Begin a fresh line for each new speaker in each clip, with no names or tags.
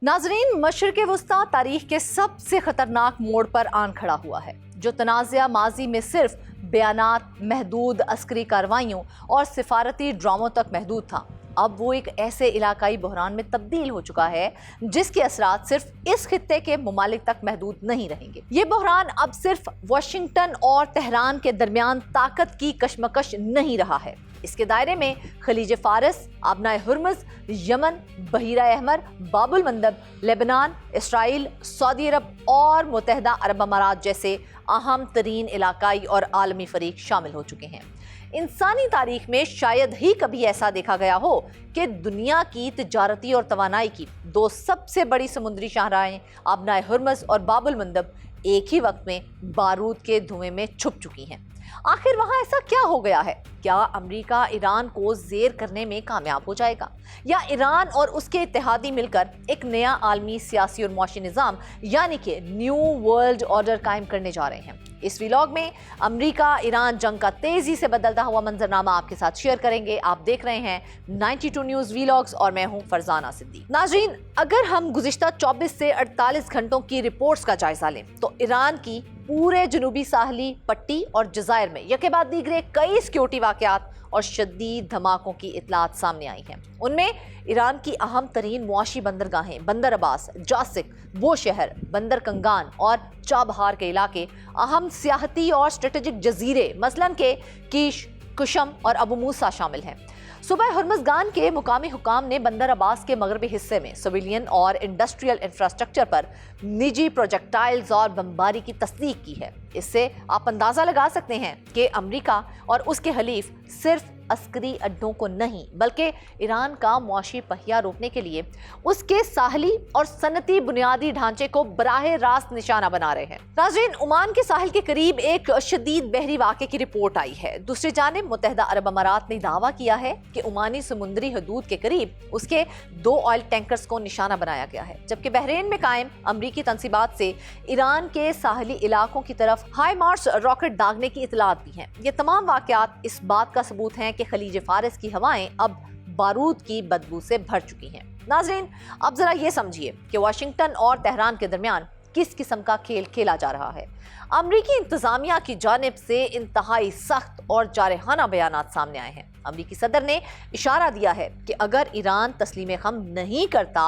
नाजरीन, मशरिक़ वस्ता तारीख के सबसे खतरनाक मोड़ पर आन खड़ा हुआ है। जो तनाज़ा माजी में सिर्फ बयानात, महदूद अस्करी कार्रवाइयों और सिफारती ड्रामों तक महदूद था, अब वो एक ऐसे इलाकाई बहरान में तब्दील हो चुका है जिसके असरात सिर्फ इस खित्ते के मुमालिक तक महदूद नहीं रहेंगे। ये बहरान अब सिर्फ वाशिंगटन और तेहरान के दरमियान ताकत की कशमकश नहीं रहा है। इसके दायरे में खलीज फारस, आबनाए हुर्मुज़, यमन, बहीरा अहमर, बाबुल मंदब, लेबनान, इसराइल, सऊदी अरब और मुत्तहिदा अरब अमारात जैसे अहम तरीन इलाकाई और आलमी फरीक शामिल हो चुके हैं। इंसानी तारीख में शायद ही कभी ऐसा देखा गया हो कि दुनिया की तिजारती और तवानाई की दो सबसे बड़ी समुद्री शाहराहें आबनाए हुर्मुज़ और बाबुल मंदब एक ही वक्त में बारूद के धुएं में छुप चुकी हैं। आखिर वहां ऐसा क्या हो गया है? क्या अमेरिका ईरान को ज़ेर करने में कामयाब हो जाएगा, या ईरान और उसके इत्तेहादी मिलकर एक नया आलमी सियासी और मुआशी निज़ाम यानी कि न्यू वर्ल्ड ऑर्डर कायम करने जा रहे हैं? इस व्लॉग में अमेरिका ईरान जंग का तेजी से बदलता हुआ मंजरनामा आपके साथ शेयर करेंगे। आप देख रहे हैं 92 न्यूज़ व्लॉग्स और मैं हूं फरजाना सिद्दीक। नाज़रीन, अगर हम गुज़िश्ता 24 से 48 घंटों की रिपोर्ट्स का जायजा लें तो ईरान की पूरे जनूबी साहली पट्टी और जज़ायर में यके बाद दीगरे कई सिक्योरिटी वाक़यात और शदीद धमाकों की इतलात सामने आई हैं। उनमें ईरान की अहम तरीन मुआशी बंदरगाहें बंदर अब्बास, जासिक, बोशहर, बंदर कंगान और चाबहार के इलाके, अहम सियाहती और स्ट्रेटेजिक जजीरे मसलन के कीश, कुशम और अबू मूसा शामिल हैं। सुबह हुर्मुज़गान के मुकामी हुकाम ने बंदर अब्बास के मगरबी हिस्से में सिविलियन और इंडस्ट्रियल इंफ्रास्ट्रक्चर पर निजी प्रोजेक्टाइल्स और बमबारी की तस्दीक की है। इससे आप अंदाज़ा लगा सकते हैं कि अमेरिका और उसके हलीफ सिर्फ अस्करी अड्डों को नहीं बल्कि ईरान का मुआशी पहिया रोकने के लिए उसके साहली और सनती बुनियादी ढांचे को बराह रास्त निशाना बना रहे हैं। नाज़रीन, ओमान के साहिल के करीब एक शदीद बहरी वाक़े की रिपोर्ट आई है। दूसरी जानिब मुत्तहिदा अरब अमारात ने दावा किया है कि ओमानी समुद्री हदूद के करीब उसके 2 ऑयल टैंकर्स को निशाना बनाया गया है, जबकि बहरीन में कायम अमरीकी तंसीबात से ईरान के साहली इलाकों की तरफ हाई मार्स रॉकेट दागने की इतलात भी हैं। ये तमाम वाक़यात इस बात का सबूत हैं कि खलीज फारस की हवाएं अब बारूद की बदबू से भर चुकी हैं। नाज़रीन, अब जरा ये समझिए कि वाशिंगटन और तेहरान के दरमियान किस किस्म का खेल खेला जा रहा है। अमरीकी इंतजामिया की जानिब से इंतहाई सख्त और जारहाना बयानात सामने आए हैं। अमरीकी सदर ने इशारा दिया है कि अगर ईरान तस्लीम खम नहीं करता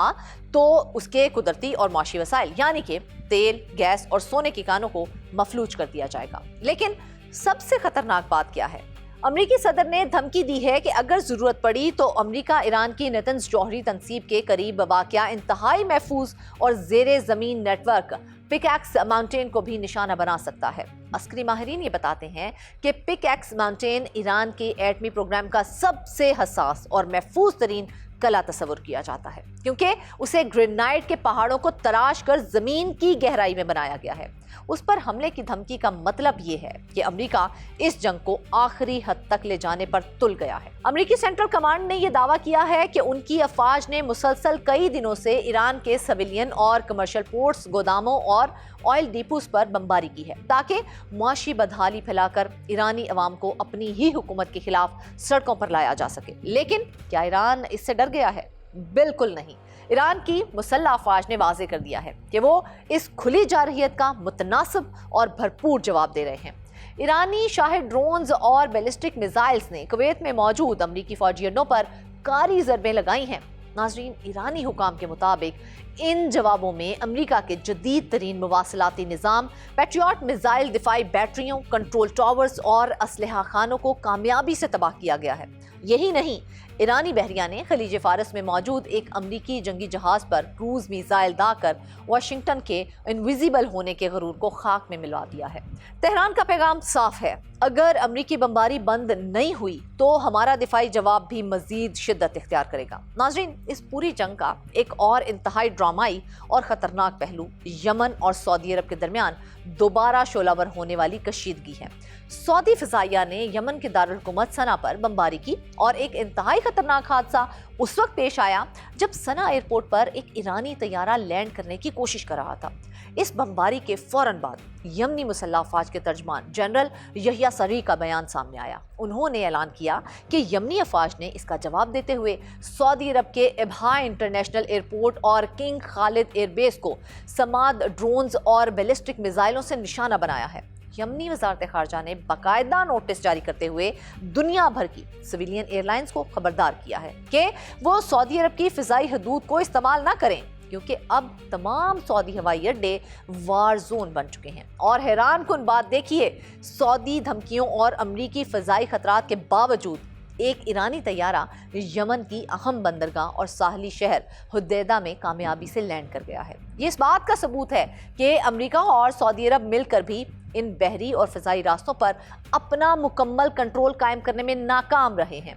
तो उसके कुदरती और माशी वसाइल यानी कि तेल, गैस और सोने की कानों को मफलूज कर दिया जाएगा। लेकिन सबसे खतरनाक बात क्या है? अमरीकी सदर ने धमकी दी है कि अगर जरूरत पड़ी तो अमरीका ईरान की नेतन्स जौहरी तंसीब के करीब वाक़या इंतहाई महफूज और ज़ेरे ज़मीन नेटवर्क पिकैक्स माउंटेन को भी निशाना बना सकता है। अस्करी माहिरीन ये बताते हैं कि पिकैक्स माउंटेन ईरान के एटमी प्रोग्राम का सबसे हसास और महफूज तरीन कला तस्वुर किया जाता है, क्योंकि उसे ग्रेनाइट के पहाड़ों को तराश कर जमीन की गहराई में बनाया गया है। उस पर हमले की धमकी का मतलब ये है कि अमेरिका इस जंग को आखिरी हद तक ले जाने पर तुल गया है। अमेरिकी सेंट्रल कमांड ने यह दावा किया है कि उनकी अफवाज ने मुसलसल कई दिनों से ईरान के सिविलियन और कमर्शियल पोर्ट्स, गोदामों और ऑयल डिपोज पर बमबारी की है ताकि मुआशी बदहाली फैलाकर ईरानी अवाम को अपनी ही हुकूमत के खिलाफ सड़कों पर लाया जा सके। लेकिन क्या ईरान इससे डर गया है? बिल्कुल नहीं। ईरान की मुसल्लह अफवाज ने वाज़े कर दिया है कि वो इस खुली जारहियत का मुतनासिब और भरपूर जवाब दे रहे हैं। ईरानी शाही ड्रोन्स और बैलिस्टिक मिसाइल्स ने कुवैत में मौजूद अमरीकी फौजी अड्डों पर कारी ज़रबें लगाई हैं। नाज़रीन, ईरानी हुकाम के मुताबिक इन जवाबों में अमेरिका के जदीद तरीन मुवासलाती निज़ाम, पैट्रियट मिसाइल दिफाई बैटरियों, कंट्रोल टावर्स और असलहा खानों को कामयाबी से तबाह किया गया है। यही नहीं, ईरानी बहरिया ने खलीज फारस में मौजूद एक अमरीकी जंगी जहाज पर क्रूज मिसाइल दागकर वाशिंगटन के इनविजिबल होने के गरूर को खाक में मिलवा दिया है। तेहरान का पैगाम साफ है, अगर अमरीकी बमबारी बंद नहीं हुई तो हमारा दिफाई जवाब भी मजीद शिद्दत इख्तियार करेगा। नाज़रीन, इस पूरी जंग का एक और इंतहाई ड्रामाई और ख़तरनाक पहलू यमन और सऊदी अरब के दरमियान दोबारा शोलावर होने वाली कशीदगी है। सऊदी फ़िज़ाइया ने यमन के दारुल हुकूमत सना पर बमबारी की और एक इंतहाई खतरनाक हादसा उस वक्त पेश आया जब सना एयरपोर्ट पर एक ईरानी तैयारा लैंड करने की कोशिश कर रहा था। इस बमबारी के फौरन बाद यमनी मुसल्लह अफवाज के तर्जमान जनरल यहिया सरी का बयान सामने आया। उन्होंने ऐलान किया कि यमनी अफवाज ने इसका जवाब देते हुए सऊदी अरब के इब्हा इंटरनेशनल एयरपोर्ट और किंग खालिद एयरबेस को समाद ड्रोन्स और बैलिस्टिक मिसाइलों से निशाना बनाया है। यमनी वजारत खारजा ने बाकायदा नोटिस जारी करते हुए दुनिया भर की सिविलियन एयरलाइंस को खबरदार किया है कि वो सऊदी अरब की फिजाई हदूद को इस्तेमाल ना करें, क्योंकि अब तमाम सऊदी हवाई अड्डे वार जोन बन चुके हैं। और हैरान कुन बात देखिए, सऊदी धमकियों और अमरीकी फिजाई खतरात के बावजूद एक ईरानी तैयारा यमन की अहम बंदरगाह और साहली शहर हुदैदा में कामयाबी से लैंड कर गया है। ये इस बात का सबूत है कि अमेरिका और सऊदी अरब मिलकर भी इन बहरी और फिजाई रास्तों पर अपना मुकम्मल कंट्रोल कायम करने में नाकाम रहे हैं।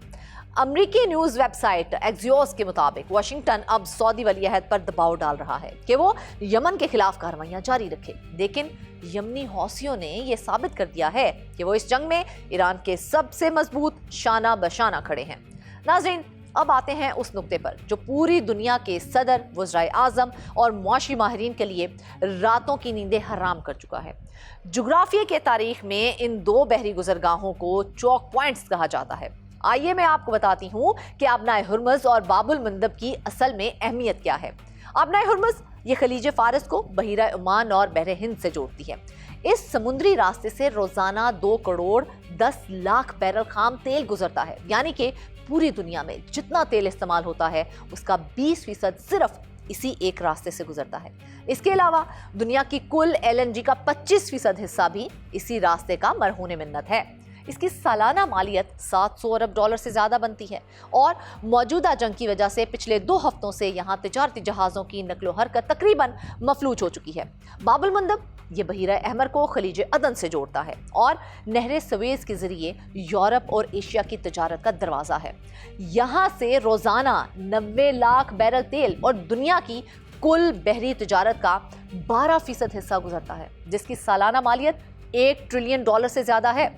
अमरीकी न्यूज़ वेबसाइट एक्सियोस के मुताबिक वाशिंगटन अब सऊदी वली अहद पर दबाव डाल रहा है कि वो यमन के खिलाफ कार्रवाइयां जारी रखे, लेकिन यमनी हौसियों ने यह साबित कर दिया है कि वो इस जंग में ईरान के सबसे मजबूत शाना बशाना खड़े हैं। नाज़रीन, अब आते हैं उस नुक्ते पर जो पूरी दुनिया के सदर, वज़राए आज़म और मुआशी माहिरीन के लिए रातों की नींदें हराम कर चुका है। जुग्राफिया के तारीख में इन दो बहरी गुजरगाहों को चौक पॉइंट्स कहा जाता है। आइए मैं आपको बताती हूँ कि आबनाए हुर्मुज़ और बाबुल मंदब की असल में अहमियत क्या है। आबनाए हुर्मुज़ ये खलीज फारस को बहीरा ओमान और बहरे हिंद से जोड़ती है। इस समुद्री रास्ते से रोजाना 2 करोड़ 10 लाख बैरल खाम तेल गुजरता है, यानी कि पूरी दुनिया में जितना तेल इस्तेमाल होता है उसका 20% सिर्फ इसी एक रास्ते से गुजरता है। इसके अलावा दुनिया की कुल LNG का 25% हिस्सा भी इसी रास्ते का मरहून मिन्नत है। इसकी सालाना मालियत 700 अरब डॉलर से ज़्यादा बनती है और मौजूदा जंग की वजह से पिछले 2 हफ्तों से यहाँ तिजारती जहाज़ों की नकलो हरकत तकरीबन मफलूज हो चुकी है। बाबुल मंदब ये बहीरा अहमर को खलीज अदन से जोड़ता है और नहर सवेज के जरिए यूरोप और एशिया की तिजारत का दरवाज़ा है। यहाँ से रोज़ाना 90 लाख बैरल तेल और दुनिया की कुल बहरी तिजारत का 12% हिस्सा गुजरता है, जिसकी सालाना मालियत $1 ट्रिलियन से ज़्यादा है।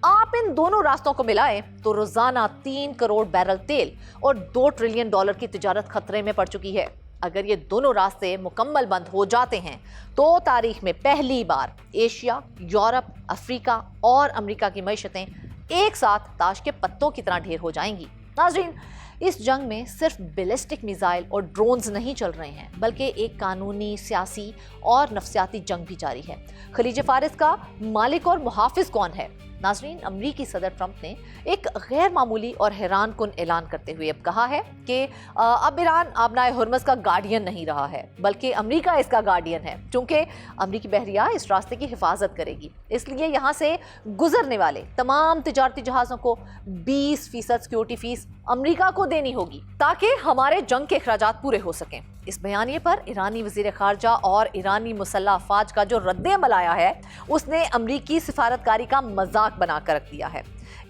आप इन दोनों रास्तों को मिलाएं तो रोजाना 3 करोड़ बैरल तेल और $2 ट्रिलियन की तिजारत खतरे में पड़ चुकी है। अगर ये दोनों रास्ते मुकम्मल बंद हो जाते हैं तो तारीख में पहली बार एशिया, यूरोप, अफ्रीका और अमेरिका की मईशतें एक साथ ताश के पत्तों की तरह ढेर हो जाएंगी। नाज़रीन, इस जंग में सिर्फ बैलिस्टिक मिसाइल और ड्रोन्स नहीं चल रहे हैं, बल्कि एक कानूनी, सियासी और नफ्सियाती जंग भी जारी है। खलीज फारिस का मालिक और मुहाफिज कौन है? नाज़रीन, अमरीकी सदर ट्रंप ने एक गैर मामूली और हैरान कुन ऐलान करते हुए अब कहा है कि अब ईरान आबनाए हुर्मुज़ का गार्डियन नहीं रहा है, बल्कि अमरीका इसका गार्डियन है, क्योंकि अमरीकी बहरिया इस रास्ते की हिफाजत करेगी। इसलिए यहाँ से गुजरने वाले तमाम तिजारती जहाज़ों को 20% सिक्योरिटी फीस अमरीका को देनी होगी ताकि हमारे जंग के अखराजात पूरे हो सकें। इस बयानिए पर ईरानी वज़ीर ख़ारजा और ईरानी मुसल्लह अफ़वाज का जो रद्द-ए-अमल आया है उसने अमरीकी सिफारतकारी का मजाक बनाकर रख दिया है।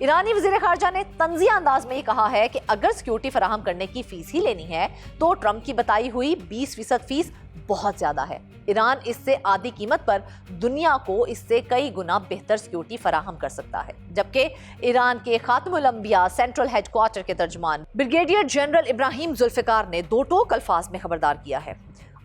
ईरानी वज़ीर ख़ारजा ने तंज़िया अंदाज में ये कहा है कि अगर सिक्योरिटी फराहम करने की फीस ही लेनी है तो ट्रंप की बताई हुई 20% फीस बहुत ज़्यादा है। ईरान इससे आधी कीमत पर दुनिया को इससे कई गुना बेहतर सिक्योरिटी फराहम कर सकता है। जबकि ईरान के खातमुल अंबिया सेंट्रल हेडक्वार्टर के तर्जमान ब्रिगेडियर जनरल इब्राहिम जुल्फ़िकार ने दो टोक अल्फाज में खबरदार किया है।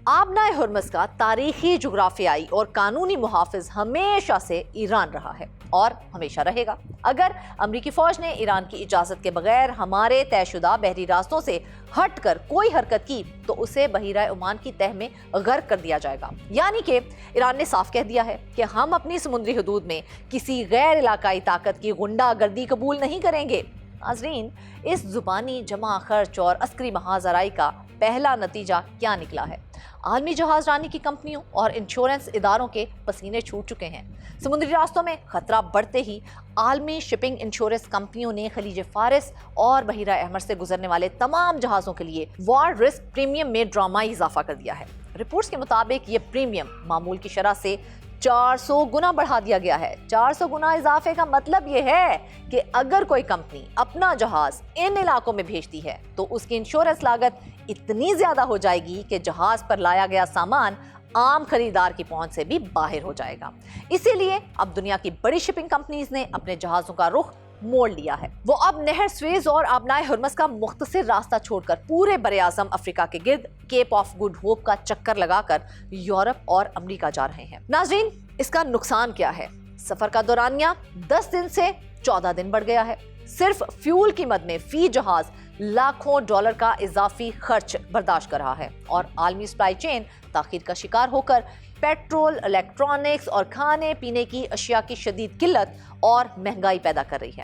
आबनाए हुर्मुज़ का तारीखी, जुग्राफियाई और कानूनी मुहाफिज हमेशा से ईरान रहा है और हमेशा रहेगा। अगर अमरीकी फ़ौज ने ईरान की इजाज़त के बगैर हमारे तयशुदा बहरी रास्तों से हटकर कोई हरकत की तो उसे बहीरा ओमान की तह में गर्क कर दिया जाएगा। यानी कि ईरान ने साफ कह दिया है कि हम अपनी समुद्री हदूद में किसी गैर इलाकाई ताकत की गुंडागर्दी कबूल नहीं करेंगे। नाज़रीन, इस जुबानी जमा खर्च और अस्करी महाजराई का पहला नतीजा क्या निकला है? आलमी जहाज रानी की कंपनियों और इंश्योरेंस इदारों के पसीने छूट चुके हैं। समुद्री रास्तों में खतरा बढ़ते ही आलमी शिपिंग इंश्योरेंस कंपनियों ने खलीज फारिस और बहीरा अहमर से गुजरने वाले तमाम जहाज़ों के लिए वॉर रिस्क प्रीमियम में ड्रामाई इजाफा कर दिया है। रिपोर्ट्स के मुताबिक ये प्रीमियम मामूल की शरह से 400 गुना बढ़ा दिया गया है। 400 गुना इजाफे का मतलब ये है कि अगर कोई कंपनी अपना जहाज इन इलाकों में भेजती है तो उसकी इंश्योरेंस लागत इतनी ज्यादा हो जाएगी कि जहाज पर लाया गया सामान आम खरीदार की पहुंच से भी बाहर हो जाएगा। इसीलिए अब दुनिया की बड़ी शिपिंग कंपनीज ने अपने जहाजों का रुख موڑ لیا ہے۔ وہ اب نہر سویز اور آبنائے ہرمز کا مختصر راستہ چھوڑ کر پورے براعظم افریقہ کے گرد کیپ آف گڈ ہوپ کا چکر لگا کر یورپ اور امریکہ جا رہے ہیں۔ ناظرین، اس کا نقصان کیا ہے؟ سفر کا دورانیہ 10 دن سے 14 دن بڑھ گیا ہے۔ صرف فیول کی مد میں فی جہاز لاکھوں ڈالر کا اضافی خرچ برداشت کر رہا ہے اور عالمی سپلائی چین تاخیر کا شکار ہو کر پیٹرول، الیکٹرانکس اور کھانے پینے کی اشیاء کی شدید قلت اور مہنگائی پیدا کر رہی ہے۔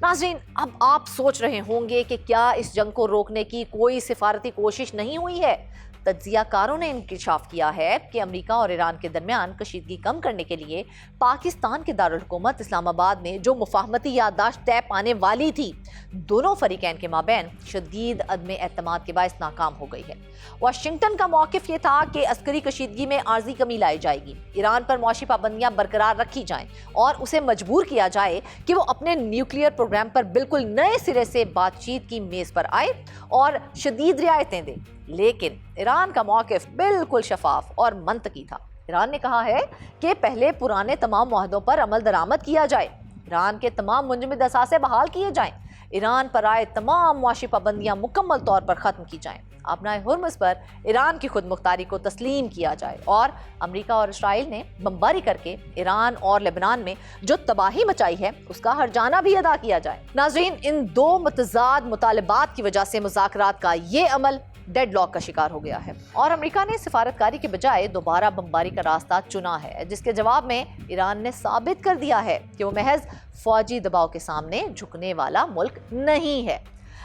ناظرین، اب آپ سوچ رہے ہوں گے کہ کیا اس جنگ کو روکنے کی کوئی سفارتی کوشش نہیں ہوئی ہے؟ تجزیہ کاروں نے انکشاف کیا ہے کہ امریکہ اور ایران کے درمیان کشیدگی کم کرنے کے لیے پاکستان کے دارالحکومت اسلام آباد میں جو مفاہمتی یادداشت طے پانے والی تھی، دونوں فریقین کے مابین شدید عدم اعتماد کے باعث ناکام ہو گئی ہے۔ واشنگٹن کا موقف یہ تھا کہ عسکری کشیدگی میں عارضی کمی لائی جائے گی، ایران پر معاشی پابندیاں برقرار رکھی جائیں اور اسے مجبور کیا جائے کہ وہ اپنے نیوکلیئر پروگرام پر بالکل نئے سرے سے بات چیت کی میز پر آئے اور شدید رعایتیں دے۔ لیکن ایران کا موقف بالکل شفاف اور منطقی تھا۔ ایران نے کہا ہے کہ پہلے پرانے تمام معاہدوں پر عمل درآمد کیا جائے، ایران کے تمام منجمد اثاثے بحال کیے جائیں، ایران پر عائد تمام معاشی پابندیاں مکمل طور پر ختم کی جائیں، آبنائے ہرمز پر ایران کی خود مختاری کو تسلیم کیا جائے اور امریکہ اور اسرائیل نے بمباری کر کے ایران اور لبنان میں جو تباہی مچائی ہے اس کا ہرجانہ بھی ادا کیا جائے۔ ناظرین، ان دو متضاد مطالبات کی وجہ سے مذاکرات کا یہ عمل ڈیڈ لاک کا شکار ہو گیا ہے اور امریکہ نے سفارتکاری کے بجائے دوبارہ بمباری کا راستہ چنا ہے، جس کے جواب میں ایران نے ثابت کر دیا ہے کہ وہ محض فوجی دباؤ کے سامنے جھکنے والا ملک نہیں ہے۔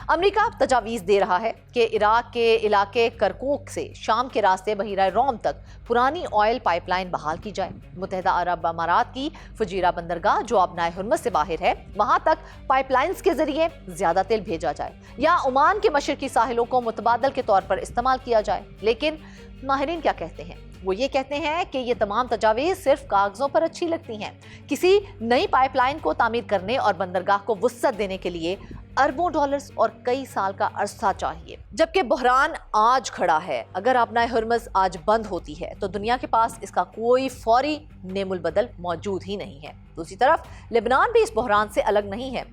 امریکہ تجاویز دے رہا ہے کہ عراق کے علاقے کرکوک سے شام کے راستے بحیرہ روم تک پرانی آئل پائپ لائن بحال کی جائے۔ متحدہ عرب امارات کی فجیرہ بندرگاہ جو آبنائے ہرمز سے باہر ہے، وہاں تک پائپ لائنز کے ذریعے زیادہ تیل بھیجا جائے یا عمان کے مشرقی ساحلوں کو متبادل کے طور پر استعمال کیا جائے۔ لیکن ماہرین کیا کہتے ہیں؟ وہ یہ کہتے ہیں کہ یہ تمام تجاویز صرف کاغذوں پر اچھی لگتی ہیں۔ کسی نئی پائپ لائن کو تعمیر کرنے اور بندرگاہ کو وسعت دینے کے لیے اربوں ڈالرز اور کئی سال کا عرصہ چاہیے، جبکہ بحران آج کھڑا ہے۔ اگر آبنائے ہرمز آج بند ہوتی ہے تو دنیا کے پاس اس کا کوئی فوری نعم البدل موجود ہی نہیں ہے۔ دوسری طرف لبنان بھی اس بحران سے الگ نہیں ہے۔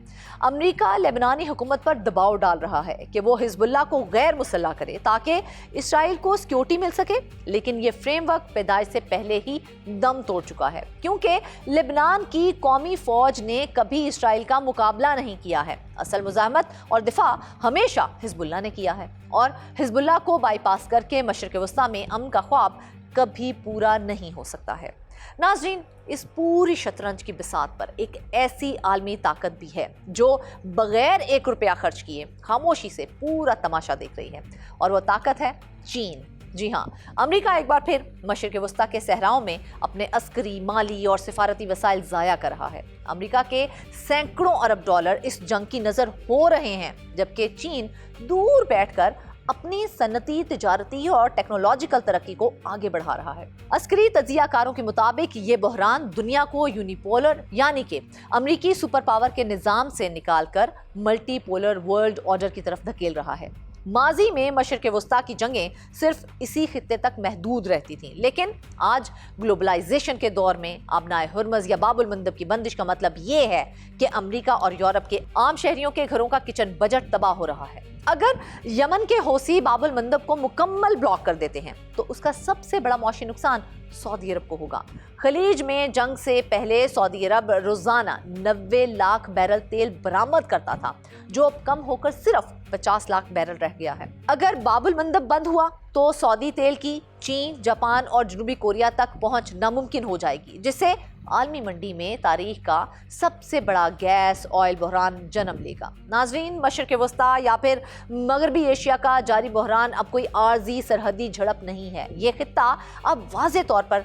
امریکہ لبنانی حکومت پر دباؤ ڈال رہا ہے کہ وہ حزب اللہ کو غیر مسلح کرے تاکہ اسرائیل کو سیکیورٹی مل سکے، لیکن یہ فریم ورک پیدائش سے پہلے ہی دم توڑ چکا ہے، کیونکہ لبنان کی قومی فوج نے کبھی اسرائیل کا مقابلہ نہیں کیا ہے۔ اصل مزاحمت اور دفاع ہمیشہ حزب اللہ نے کیا ہے اور حزب اللہ کو بائی پاس کر کے مشرق وسطیٰ میں امن کا خواب کبھی پورا نہیں ہو سکتا ہے۔ ناظرین، اس پوری شطرنج کی بساط پر ایک ایسی عالمی طاقت بھی ہے جو بغیر 1 روپیہ خرچ کیے خاموشی سے پورا تماشا دیکھ رہی ہے، اور وہ طاقت ہے چین۔ جی ہاں، امریکہ ایک بار پھر مشرق وسطیٰ کے صحراؤں میں اپنے عسکری، مالی اور سفارتی وسائل ضائع کر رہا ہے۔ امریکہ کے سینکڑوں ارب ڈالر اس جنگ کی نظر ہو رہے ہیں، جبکہ چین دور بیٹھ کر اپنی صنعتی، تجارتی اور ٹیکنالوجیکل ترقی کو آگے بڑھا رہا ہے۔ عسکری تجزیہ کاروں کے مطابق یہ بحران دنیا کو یونیپولر یعنی کہ امریکی سپر پاور کے نظام سے نکال کر ملٹی پولر ورلڈ آرڈر کی طرف دھکیل رہا ہے۔ ماضی میں مشرق وسطیٰ کی جنگیں صرف اسی خطے تک محدود رہتی تھیں، لیکن آج گلوبلائزیشن کے دور میں آبنائے ہرمز یا باب المندب کی بندش کا مطلب یہ ہے کہ امریکہ اور یورپ کے عام شہریوں کے گھروں کا کچن بجٹ تباہ ہو رہا ہے۔ اگر یمن کے حوثی باب المندب کو مکمل بلاک کر دیتے ہیں تو اس کا سب سے بڑا معاشی نقصان سعودی عرب کو ہوگا۔ خلیج میں جنگ سے پہلے سعودی عرب روزانہ 90 لاکھ بیرل تیل برآمد کرتا تھا، جو اب کم ہو کر صرف 50 لاکھ بیرل رہ گیا ہے۔ اگر باب المندب بند ہوا تو سعودی تیل کی چین، جاپان اور جنوبی کوریا تک پہنچ ناممکن ہو جائے گی، جس سے عالمی منڈی میں تاریخ کا سب سے بڑا گیس آئل بحران جنم لے گا۔ ناظرین، مشرق وسطیٰ یا پھر مغربی ایشیا کا جاری بحران اب کوئی عارضی سرحدی جھڑپ نہیں ہے۔ یہ خطہ اب واضح طور پر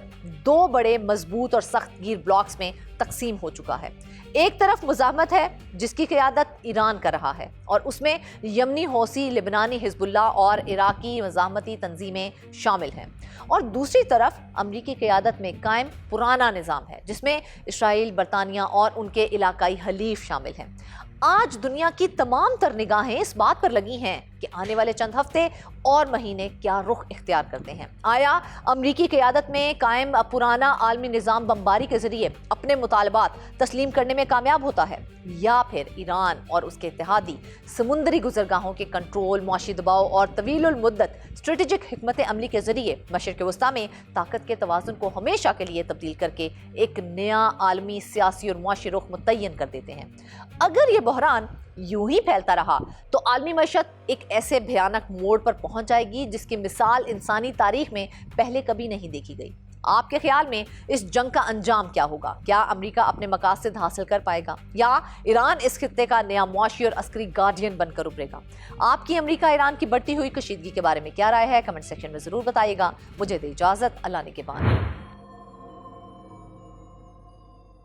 2 بڑے مضبوط اور سخت گیر بلاکس میں تقسیم ہو چکا ہے۔ ایک طرف مزاحمت ہے جس کی قیادت ایران کر رہا ہے اور اس میں یمنی حوثی، لبنانی حزب اللہ اور عراقی مزاحمتی تنظیمیں شامل ہیں، اور دوسری طرف امریکی قیادت میں قائم پرانا نظام ہے جس میں اسرائیل، برطانیہ اور ان کے علاقائی حلیف شامل ہیں۔ آج دنیا کی تمام تر نگاہیں اس بات پر لگی ہیں کہ آنے والے چند ہفتے اور مہینے کیا رخ اختیار کرتے ہیں۔ آیا امریکی قیادت میں قائم پرانا عالمی نظام بمباری کے ذریعے اپنے مطالبات تسلیم کرنے میں کامیاب ہوتا ہے، یا پھر ایران اور اس کے اتحادی سمندری گزرگاہوں کے کنٹرول، معاشی دباؤ اور طویل المدت اسٹریٹجک حکمت عملی کے ذریعے مشرق وسطیٰ میں طاقت کے توازن کو ہمیشہ کے لیے تبدیل کر کے ایک نیا عالمی سیاسی اور معاشی رخ متعین کر دیتے ہیں۔ اگر یہ بحران یوں ہی پھیلتا رہا تو عالمی معیشت ایک ایسے بھیانک موڑ پر پہنچ جائے گی جس کی مثال انسانی تاریخ میں پہلے کبھی نہیں دیکھی گئی۔ آپ کے خیال میں اس جنگ کا انجام کیا ہوگا؟ کیا امریکہ اپنے مقاصد حاصل کر پائے گا، یا ایران اس خطے کا نیا معاشی اور عسکری گارڈین بن کر ابھرے گا؟ آپ کی امریکہ ایران کی بڑھتی ہوئی کشیدگی کے بارے میں کیا رائے ہے؟ کمنٹ سیکشن میں ضرور بتائیے گا۔ مجھے دے اجازت، اللہ نگہبان۔